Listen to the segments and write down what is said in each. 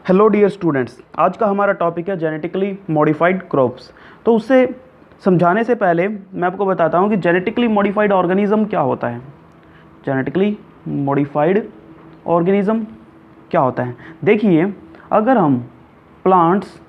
Hello dear students, आज का हमारा टॉपिक है जेनेटिकली मॉडिफाइड क्रॉप्स। तो उससे समझाने से पहले मैं आपको बताता हूँ कि जेनेटिकली मॉडिफाइड ऑर्गेनिज्म क्या होता है। जेनेटिकली मॉडिफाइड ऑर्गेनिज्म क्या होता है? देखिए, अगर हम प्लांट्स,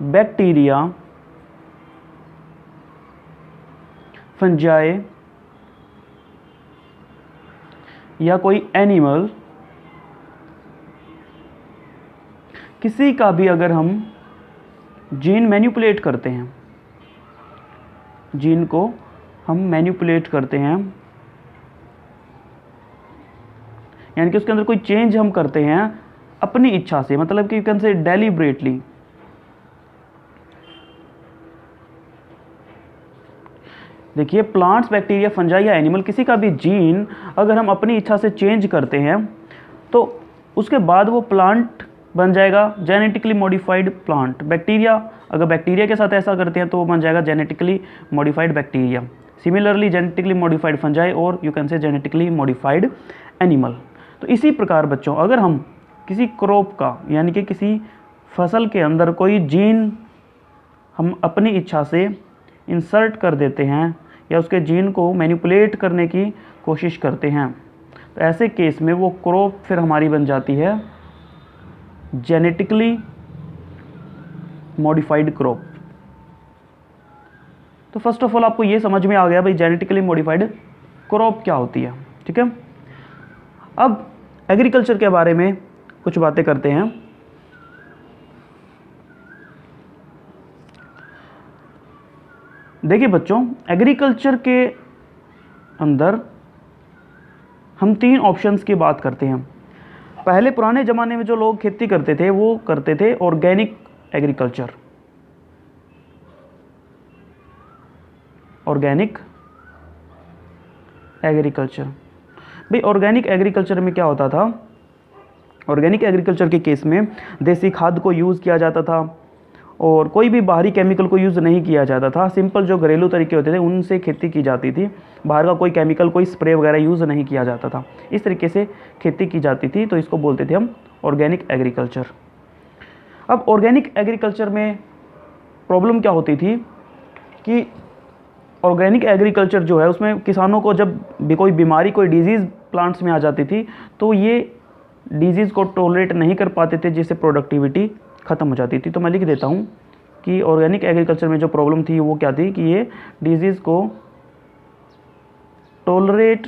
बैक्टीरिया, फंजाई या कोई एनिमल, किसी का भी अगर हम जीन मैनिपुलेट करते हैं, जीन को हम मैनिपुलेट करते हैं, यानी कि उसके अंदर कोई चेंज हम करते हैं अपनी इच्छा से, मतलब कि यू कैन से डेलिब्रेटली। देखिए, प्लांट्स, बैक्टीरिया, फंजाई या एनिमल, किसी का भी जीन अगर हम अपनी इच्छा से चेंज करते हैं तो उसके बाद वो प्लांट बन जाएगा जेनेटिकली मॉडिफाइड प्लांट। बैक्टीरिया, अगर बैक्टीरिया के साथ ऐसा करते हैं तो वो बन जाएगा genetically modified bacteria. Similarly genetically modified fungi और you can say genetically modified animal. तो इसी प्रकार बच्चों, अगर हम किसी क्रॉप का, यानी कि किसी फसल के अंदर कोई जीन हम अपनी इच्छा से इंसर्ट कर देते हैं या उसके जीन को मैनिपुलेट करने की कोशिश करते हैं, तो ऐसे केस में वो क्रॉप फिर हमारी बन जाती है जेनेटिकली मॉडिफाइड क्रॉप। तो फर्स्ट ऑफ ऑल आपको ये समझ में आ गया भाई जेनेटिकली मॉडिफाइड क्रॉप क्या होती है, ठीक है। अब एग्रीकल्चर के बारे में कुछ बातें करते हैं। देखिए बच्चों, एग्रीकल्चर के अंदर हम 3 ऑप्शंस की बात करते हैं। पहले पुराने ज़माने में जो लोग खेती करते थे वो करते थे ऑर्गेनिक एग्रीकल्चर। ऑर्गेनिक एग्रीकल्चर, भाई ऑर्गेनिक एग्रीकल्चर में क्या होता था? ऑर्गेनिक एग्रीकल्चर के केस में देसी खाद को यूज़ किया जाता था और कोई भी बाहरी केमिकल को यूज़ नहीं किया जाता था। सिंपल जो घरेलू तरीके होते थे उनसे खेती की जाती थी। बाहर का कोई केमिकल, कोई स्प्रे वगैरह यूज़ नहीं किया जाता था। इस तरीके से खेती की जाती थी, तो इसको बोलते थे हम ऑर्गेनिक एग्रीकल्चर। अब ऑर्गेनिक एग्रीकल्चर में प्रॉब्लम क्या होती थी कि ऑर्गेनिक एग्रीकल्चर जो है उसमें किसानों को जब भी कोई बीमारी, कोई डिजीज़ प्लांट्स में आ जाती थी तो ये डिजीज़ को टॉलरेट नहीं कर पाते थे, जिससे प्रोडक्टिविटी ख़त्म हो जाती थी। तो मैं लिख देता हूँ कि ऑर्गेनिक एग्रीकल्चर में जो प्रॉब्लम थी वो क्या थी कि ये डिजीज़ को टॉलरेट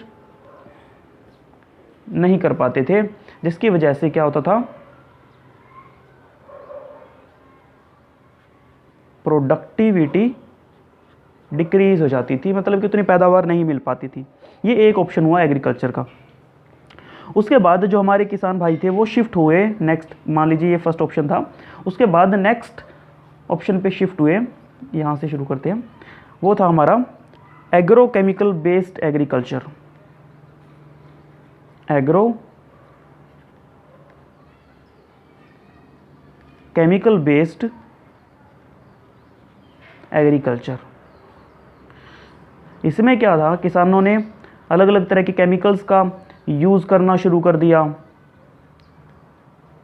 नहीं कर पाते थे, जिसकी वजह से क्या होता था, प्रोडक्टिविटी डिक्रीज हो जाती थी, मतलब कि उतनी पैदावार नहीं मिल पाती थी। ये एक ऑप्शन हुआ एग्रीकल्चर का। उसके बाद जो हमारे किसान भाई थे वो शिफ्ट हुए नेक्स्ट, मान लीजिए ये फर्स्ट ऑप्शन था, उसके बाद नेक्स्ट ऑप्शन पे शिफ्ट हुए। यहाँ से शुरू करते हैं। वो था हमारा agro chemical based agriculture. Agro chemical based agriculture. इसमें क्या था, किसानों ने अलग अलग तरह के केमिकल्स का यूज़ करना शुरू कर दिया,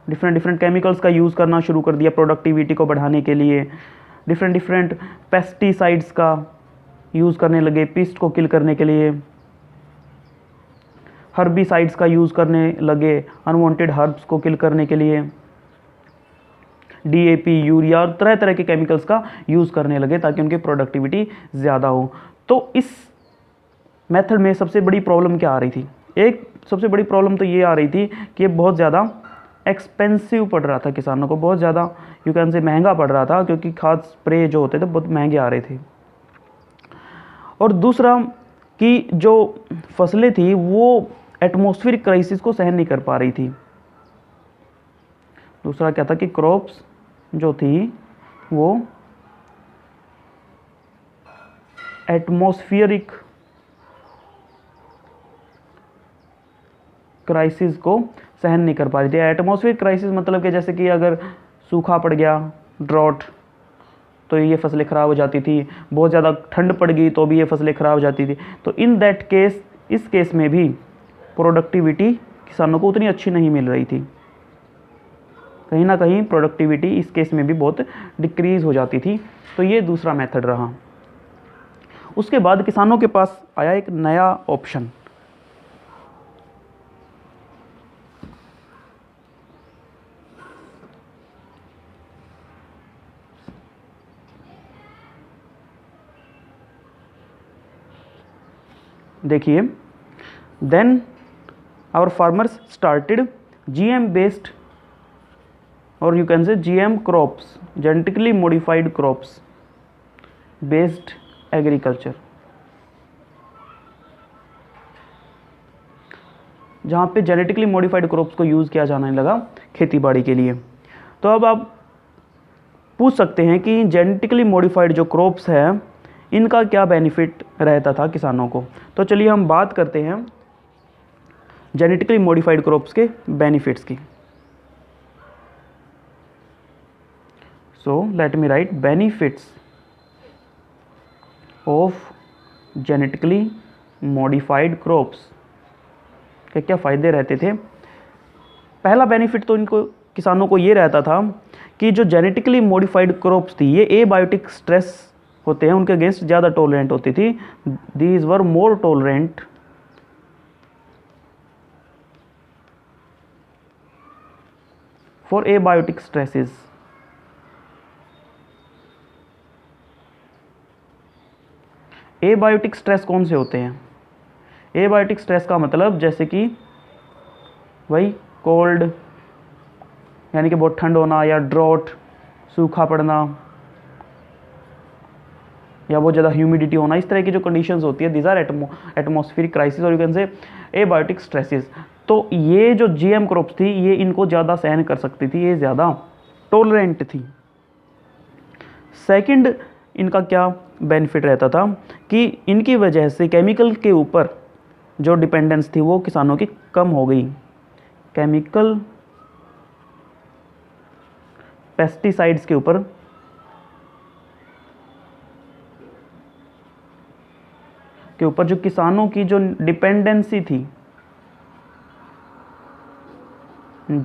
डिफरेंट केमिकल्स का यूज़ करना शुरू कर दिया प्रोडक्टिविटी को बढ़ाने के लिए। डिफरेंट पेस्टिसाइड्स का यूज़ करने लगे पेस्ट को किल करने के लिए। हर्बिसाइड्स का यूज़ करने लगे अनवांटेड हर्ब्स को किल करने के लिए। डीएपी, यूरिया और तरह तरह के केमिकल्स का यूज़ करने लगे ताकि उनकी प्रोडक्टिविटी ज़्यादा हो। तो इस मेथड में सबसे बड़ी प्रॉब्लम क्या आ रही थी? एक सबसे बड़ी प्रॉब्लम तो ये आ रही थी कि ये बहुत ज़्यादा एक्सपेंसिव पड़ रहा था किसानों को, बहुत ज़्यादा यू कैन से महंगा पड़ रहा था, क्योंकि खाद स्प्रे जो होते थे बहुत महंगे आ रहे थे। और दूसरा कि जो फसलें थी वो एटमॉस्फेरिक क्राइसिस को सहन नहीं कर पा रही थी। दूसरा क्या था कि क्रॉप्स जो थी वो एटमॉस्फेरिक क्राइसिस को सहन नहीं कर पा रही थी। एटमॉस्फेरिक क्राइसिस मतलब कि जैसे कि अगर सूखा पड़ गया, ड्रॉट, तो ये फसलें ख़राब हो जाती थी। बहुत ज़्यादा ठंड पड़ गई तो भी ये फसलें ख़राब हो जाती थी। तो इन दैट केस, इस केस में भी प्रोडक्टिविटी किसानों को उतनी अच्छी नहीं मिल रही थी। कहीं ना कहीं प्रोडक्टिविटी इस केस में भी बहुत डिक्रीज़ हो जाती थी। तो ये दूसरा मेथड रहा। उसके बाद किसानों के पास आया एक नया ऑप्शन, देखिए, then our farmers started GM based और you can say GM crops, genetically modified crops based agriculture, जहाँ पे जेनेटिकली मॉडिफाइड क्रॉप्स को यूज़ किया जाने लगा खेती बाड़ी के लिए। तो अब आप पूछ सकते हैं कि जेनेटिकली मॉडिफाइड जो क्रॉप्स हैं इनका क्या बेनिफिट रहता था किसानों को। तो चलिए हम बात करते हैं जेनेटिकली मॉडिफाइड क्रॉप्स के बेनिफिट्स की। So let me right benefits of genetically modified crops के क्या फ़ायदे रहते थे। पहला बेनिफिट तो इनको किसानों को ये रहता था कि जो जेनेटिकली मॉडिफाइड क्रॉप्स थी ये एबायोटिक स्ट्रेस होते हैं उनके अगेंस्ट ज़्यादा टॉलरेंट होती थी। These were more tolerant for abiotic stresses. Abiotic stress कौन से होते हैं? एबायोटिक स्ट्रेस का मतलब जैसे कि वही कोल्ड यानी कि बहुत ठंड होना, या ड्रॉट सूखा पड़ना, या बहुत ज़्यादा ह्यूमिडिटी होना, इस तरह की जो कंडीशंस होती है, दीज आर एटमॉस्फेरिक क्राइसिस और यू कैन से एबायोटिक स्ट्रेसेस। तो ये जो GM क्रॉप्स थी ये इनको ज़्यादा सहन कर सकती थी, ये ज़्यादा टॉलरेंट थी। सेकंड इनका क्या बेनिफिट रहता था कि इनकी वजह से केमिकल के ऊपर जो डिपेंडेंस थी वो किसानों की कम हो गई। केमिकल पेस्टिसाइड्स के ऊपर जो किसानों की जो डिपेंडेंसी थी,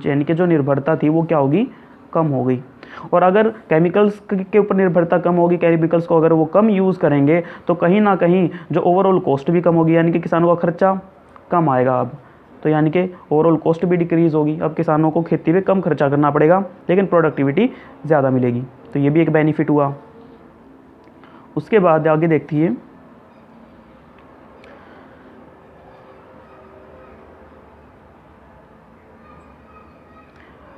यानी कि जो निर्भरता थी वो क्या होगी, कम हो गई। और अगर केमिकल्स के ऊपर निर्भरता कम होगी, केमिकल्स को अगर वो कम यूज़ करेंगे तो कहीं ना कहीं जो ओवरऑल कॉस्ट भी कम होगी, यानी कि किसानों का खर्चा कम आएगा अब। तो यानी कि ओवरऑल कॉस्ट भी डिक्रीज़ होगी। अब किसानों को खेती पे कम खर्चा करना पड़ेगा लेकिन प्रोडक्टिविटी ज़्यादा मिलेगी। तो ये भी एक बेनिफिट हुआ। उसके बाद आगे देखिए,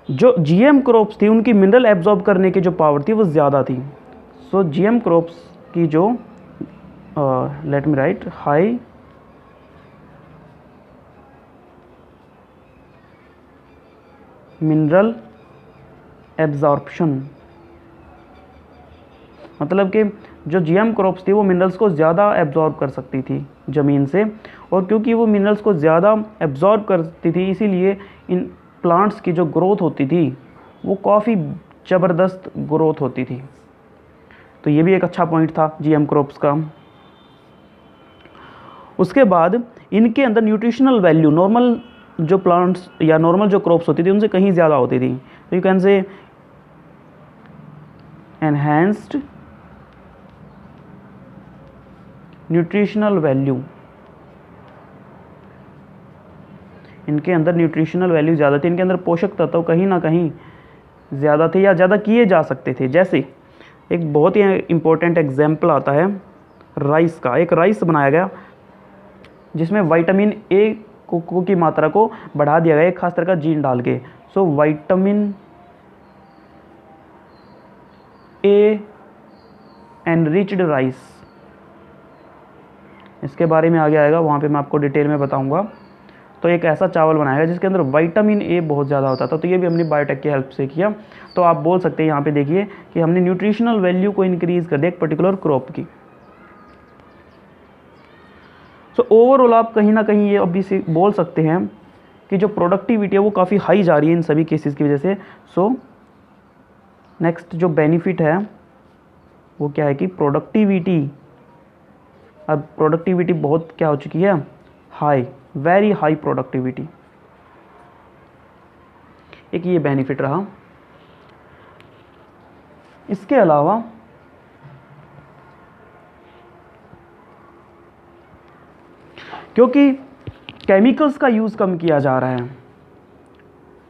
जो GM क्रॉप्स थी उनकी मिनरल एब्जॉर्ब करने की जो पावर थी वो ज़्यादा थी। सो GM क्रॉप्स की जो let me right high mineral absorption, मतलब कि जो GM क्रॉप्स थी वो मिनरल्स को ज़्यादा एब्जॉर्ब कर सकती थी ज़मीन से, और क्योंकि वो मिनरल्स को ज़्यादा एब्जॉर्ब करती थी इसीलिए इन प्लांट्स की जो ग्रोथ होती थी वो काफ़ी ज़बरदस्त ग्रोथ होती थी। तो ये भी एक अच्छा पॉइंट था GM क्रॉप्स का। उसके बाद इनके अंदर न्यूट्रिशनल वैल्यू नॉर्मल जो प्लांट्स या नॉर्मल जो क्रॉप्स होती थी उनसे कहीं ज़्यादा होती थी। तो यू कैन से एनहेंस्ड न्यूट्रिशनल वैल्यू, इनके अंदर न्यूट्रिशनल वैल्यू ज़्यादा थी, इनके अंदर पोषक तत्व कहीं ना कहीं ज़्यादा थे या ज़्यादा किए जा सकते थे। जैसे एक बहुत ही इम्पोर्टेंट एग्जाम्पल आता है राइस का। एक राइस बनाया गया जिसमें विटामिन ए की मात्रा को बढ़ा दिया गया एक खास तरह का जीन डाल के। So vitamin A enriched rice, इसके बारे में आगे आएगा, वहाँ पे मैं आपको डिटेल में बताऊँगा। तो एक ऐसा चावल बनाया गया जिसके अंदर विटामिन ए बहुत ज़्यादा होता था। तो ये भी हमने बायोटेक की हेल्प से किया। तो आप बोल सकते हैं यहाँ पे देखिए कि हमने न्यूट्रिशनल वैल्यू को इंक्रीज़ कर दिया एक पर्टिकुलर क्रॉप की। सो ओवरऑल आप कहीं ना कहीं ये अभी से बोल सकते हैं कि जो प्रोडक्टिविटी है वो काफ़ी हाई जा रही है इन सभी केसेस की वजह से। सो नेक्स्ट जो बेनिफिट है वो क्या है कि प्रोडक्टिविटी, अब प्रोडक्टिविटी बहुत क्या हो चुकी है, हाई, वेरी हाई प्रोडक्टिविटी। एक ये बेनिफिट रहा। इसके अलावा क्योंकि केमिकल्स का यूज़ कम किया जा रहा है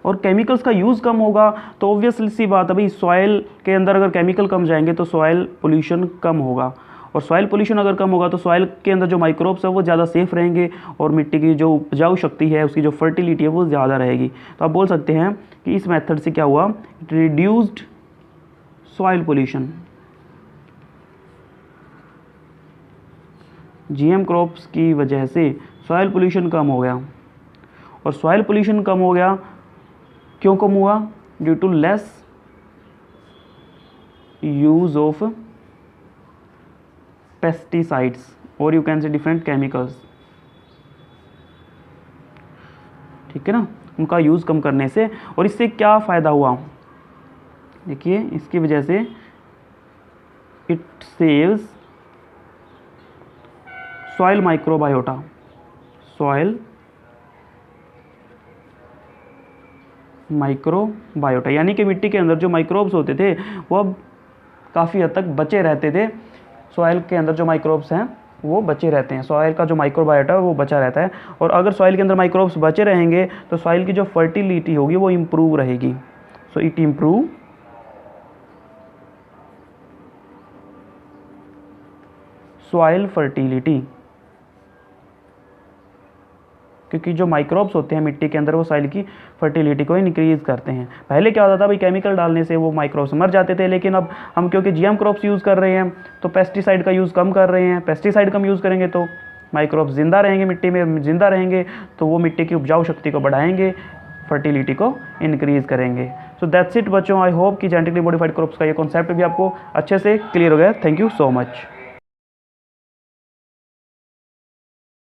और केमिकल्स का यूज़ कम होगा तो ऑब्वियसली सी बात है भाई, सॉइल के अंदर अगर केमिकल कम जाएंगे तो सॉइल पोल्यूशन कम होगा, और सॉइल पोल्यूशन अगर कम होगा तो सॉइल के अंदर जो माइक्रोब्स है वो ज़्यादा सेफ रहेंगे और मिट्टी की जो उपजाऊ शक्ति है, उसकी जो फर्टिलिटी है वो ज़्यादा रहेगी। तो आप बोल सकते हैं कि इस मेथड से क्या हुआ, reduced soil pollution. GM crops की वजह से सॉइल पोल्यूशन कम हो गया, और सॉइल पोल्यूशन कम हो गया क्यों कम हुआ, due to less use of pesticides और you can say different chemicals, ठीक है ना, उनका यूज़ कम करने से। और इससे क्या फ़ायदा हुआ, देखिए इसकी वजह से it saves soil microbiota, soil microbiota, यानी कि मिट्टी के अंदर जो माइक्रोब्स होते थे वो अब काफ़ी हद तक बचे रहते थे। सॉइल के अंदर जो माइक्रोब्स हैं वो बचे रहते हैं, सॉइल का जो माइक्रोबायोटा है वो बचा रहता है, और अगर सॉइल के अंदर माइक्रोब्स बचे रहेंगे तो सॉइल की जो फर्टिलिटी होगी वो इम्प्रूव रहेगी। So it improve soil fertility, क्योंकि जो माइक्रोब्स होते हैं मिट्टी के अंदर वो सॉइल की फर्टिलिटी को इंक्रीज़ करते हैं। पहले क्या होता था भाई, केमिकल डालने से वो माइक्रोब्स मर जाते थे, लेकिन अब हम क्योंकि जीएम क्रॉप्स यूज़ कर रहे हैं तो पेस्टिसाइड का यूज़ कम कर रहे हैं, पेस्टिसाइड कम यूज़ करेंगे तो माइक्रोब्स ज़िंदा रहेंगे, मिट्टी में ज़िंदा रहेंगे, तो वो मिट्टी की उपजाऊ शक्ति को बढ़ाएंगे, फर्टिलिटी को इंक्रीज़ करेंगे। सो दैट्स इट बच्चों, आई होप कि जेनेटिकली मॉडिफाइड क्रॉप्स का ये कॉन्सेप्ट भी आपको अच्छे से क्लियर हो गया। Thank you so much.